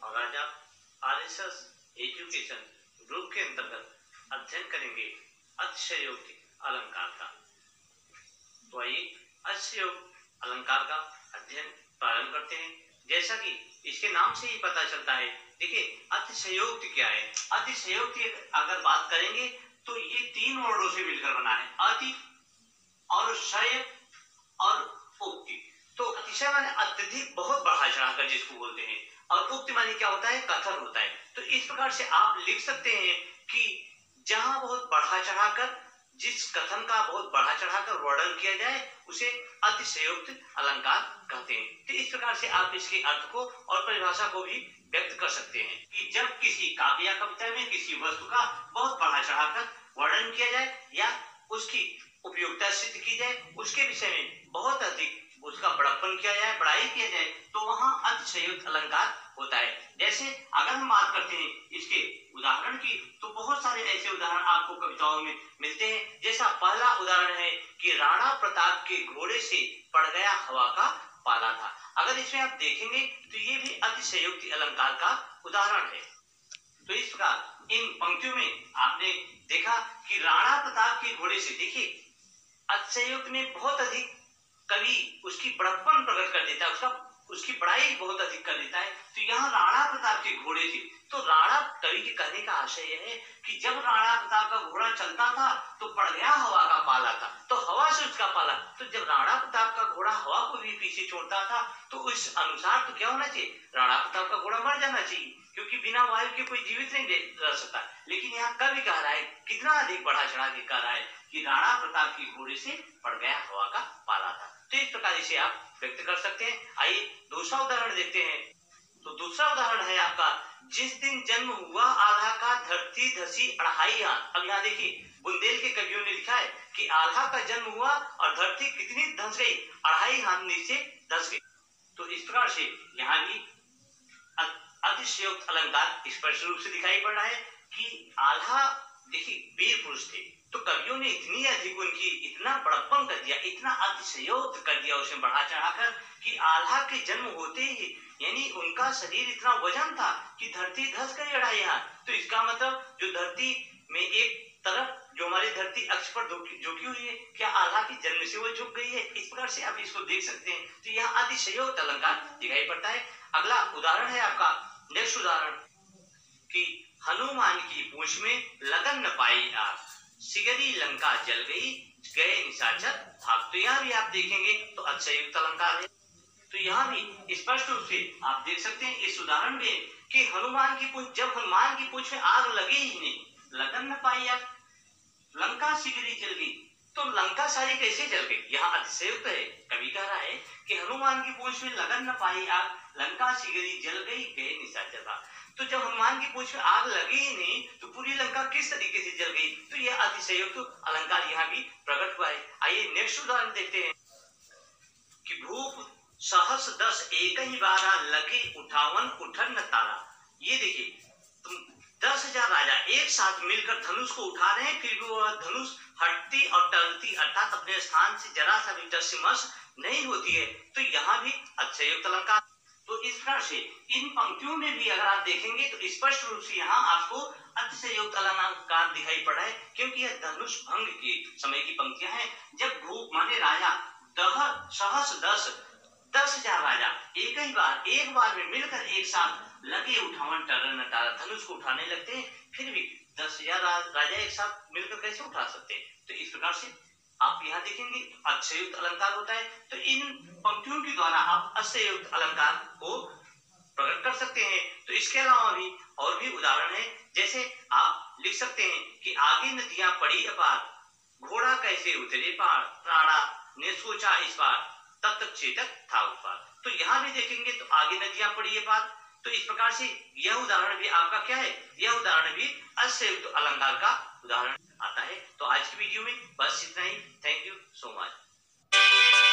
और आज आप आरएसएस एजुकेशन ग्रुप के अंतर्गत अध्ययन करेंगे अतिशयोक्ति अलंकार का। तो आइए अतिशयोक्ति अलंकार का अध्ययन प्रारंभ करते हैं। जैसा कि इसके नाम से ही पता चलता है, देखिए अतिशयोक्ति क्या है। अतिशयोक्ति अगर बात करेंगे तो ये तीन वर्डों से मिलकर बना है, अति और शय और उक्ति। तो अतिशय माने अत्यधिक, बहुत बढ़ा चढ़ाकर जिसको बोलते हैं, और उक्ति माने क्या होता है, कथन होता है। तो इस प्रकार से आप लिख सकते हैं कि जहां बहुत बढ़ा चढ़ाकर, जिस कथन का बहुत बढ़ा चढ़ाकर वर्णन किया जाए उसे अतिशयोक्ति अलंकार कहते हैं। तो इस प्रकार से आप इसके अर्थ को और परिभाषा को भी व्यक्त कर सकते हैं कि जब किसी काव्य या कविता में किसी वस्तु का बहुत बढ़ा चढ़ाकर वर्णन किया जाए या उसकी उपयोगिता सिद्ध की जाए, उसके विषय में बहुत अधिक उसका बड़प्पन किया जाए, बड़ाई किया जाए, तो वहां अतिशयोक्ति अलंकार होता है। जैसे अगर हम बात करते हैं इसके उदाहरण की, तो बहुत सारे ऐसे उदाहरण आपको कविताओं में मिलते हैं। जैसा पहला उदाहरण है कि राणा प्रताप के घोड़े से पड़ गया हवा का पाला था। अगर इसमें आप देखेंगे तो ये भी अतिशयोक्ति अलंकार का उदाहरण है। तो इस प्रकार इन पंक्तियों में आपने देखा कि राणा प्रताप के घोड़े से, देखिए अतिशयोक्ति में बहुत अधिक कवि उसकी बड़प्पन प्रकट कर देता है, उसकी बड़ाई बहुत अधिक कर देता है। तो यहाँ राणा प्रताप के घोड़े से, तो राणा कवि के कहने का आशय यह है कि जब राणा प्रताप का घोड़ा चलता था तो पड़ गया हवा का पाला था, तो हवा से उसका पाला। तो जब राणा प्रताप का घोड़ा हवा को भी पीछे छोड़ता था तो उस अनुसार तो क्या होना चाहिए, राणा प्रताप का घोड़ा मर जाना चाहिए, क्योंकि बिना वायु के कोई जीवित नहीं रह सकता। लेकिन यहाँ कवि कह रहा है, कितना अधिक बढ़ा चढ़ा के कह रहा है कि राणा प्रताप के घोड़े से पड़ गया हवा का पाला था। तो इस प्रकार इसे आप व्यक्त कर सकते हैं। आइए दूसरा उदाहरण देखते हैं। तो दूसरा उदाहरण है आपका, जिस दिन जन्म हुआ आल्हा का धरती धसी अढ़ाई हाथ। अब यहाँ देखिए बुंदेल के कवियों ने लिखा है कि आल्हा का जन्म हुआ और धरती कितनी धंस गई, अढ़ाई हाथ नीचे धंस गई। तो इस प्रकार से यहाँ भी अतिशयोक्ति अलंकार स्पष्ट रूप से दिखाई पड़ रहा है कि आल्हा देखिए वीर पुरुष थे, तो कवियों ने इतनी अधिक उनकी इतना बड़प्पन कर दिया, इतना अतिशयोक्ति कर दिया उसमें बढ़ा चढ़ाकर कि आल्हा के जन्म होते ही यानी उनका शरीर इतना वजन था कि धरती धस गई अढ़ाई हाथ। तो इसका मतलब जो धरती में एक तरफ जो हमारी धरती अक्ष पर झुकी हुई है, क्या आल्हा के जन्म से वो झुक गई है? इस प्रकार से आप इसको देख सकते हैं। तो यहाँ अतिशयोक्ति अलंकार दिखाई पड़ता है। अगला उदाहरण है आपका, नेक्स्ट उदाहरण कि हनुमान की पूंछ में लगन न पाई आग, सिगरी लंका जल गई, गए निशाचर भाग। तो यहाँ भी आप देखेंगे तो अतिशयोक्ति अलंकार है। तो यहाँ भी स्पष्ट रूप से आप देख सकते हैं इस उदाहरण में कि हनुमान की पूंछ, जब हनुमान की पूंछ में आग लगी ही नहीं, लगन न पाई आग, लंका सिगरी जल गई, तो लंका सारी कैसे जल गई? यहाँ अतिशयोक्ति है। कवि कह रहा है कि हनुमान की पूंछ में लगन न पाई आग, लंका सिगरी जल गई, गए निशाचर भाग। तो जब हनुमान की पूंछ में आग लगी ही नहीं तो पूरी लंका किस तरीके से जल गई? तो यह अतिशयोक्ति अलंकार यहाँ भी प्रकट हुआ है। आइए नेक्स्ट उदाहरण देखते हैं कि भूप सहस दस एक ही बारा, लगे उठावन उठन न तारा। ये देखिए 10,000 राजा एक साथ मिलकर धनुष को उठा रहे हैं, फिर भी वह धनुष हटती और टलती अर्थात अपने स्थान से जरा सा भी टस नहीं होती है। तो यहाँ भी अतिशयोक्ति अलंकार। तो इस प्रकार से इन पंक्तियों में भी अगर आप देखेंगे तो स्पष्ट रूप से यहाँ आपको अतिशयोक्ति अलंकार दिखाई पड़ा है, क्योंकि यह धनुष भंग के समय की पंक्तियां हैं। जब भूप माने राजा, सहस 10,000 राजा एक बार में मिलकर एक साथ लगे उठावन टरन तारा, धनुष को उठाने लगते हैं, फिर भी 10,000 राजा एक साथ मिलकर कैसे उठा सकते हैं? तो इस प्रकार से आप यहाँ देखेंगे अतिशयोक्ति अलंकार होता है। तो इन पंक्तियों के द्वारा आप अतिशयोक्ति अलंकार को प्रकट कर सकते हैं। तो इसके अलावा भी और भी उदाहरण है। जैसे आप लिख सकते हैं कि आगे नदियां पड़ी अपार, घोड़ा कैसे उतरे पार, राणा ने सोचा इस बार, तब तक चेतक था उस पार। तो यहाँ भी देखेंगे तो आगे नदियां पड़ी अपार। तो इस प्रकार से यह उदाहरण भी आपका क्या है, यह उदाहरण भी अतिशयोक्ति अलंकार का उदाहरण आता है। तो आज की वीडियो में बस इतना ही। Thank you so much.